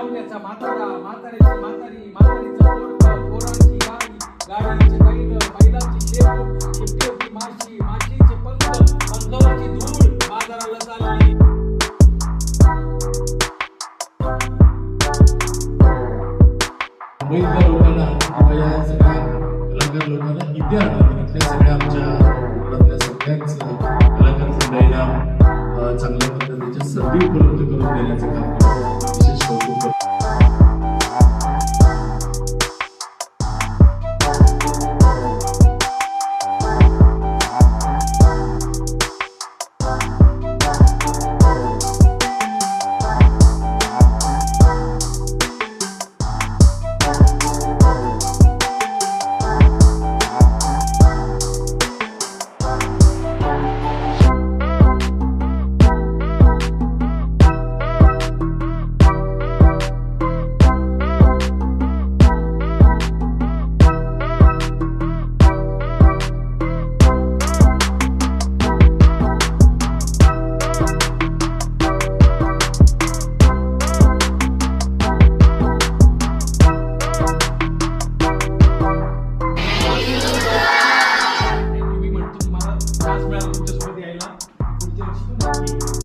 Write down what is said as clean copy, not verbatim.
मावल्याचा म्हातारा, म्हाताऱ्याची म्हातारी, म्हातारीचं पोरगं, पोरांची गाडी, गाडीचे बैल, बैलाची शेपूट, शेपटीवरची माशी, माशीचे पंख, पंखावरची धूळ बाजाराला चालली. मुंबईतल्या लोकांना किंवा या सगळ्या कलाकार लोकांना इथे आणलं इथल्या सगळ्या आमच्या सगळ्याच कलाकार मंडळींना चांगल्या पद्धतीच्या संधी उपलब्ध करून देण्याचं काम केलं.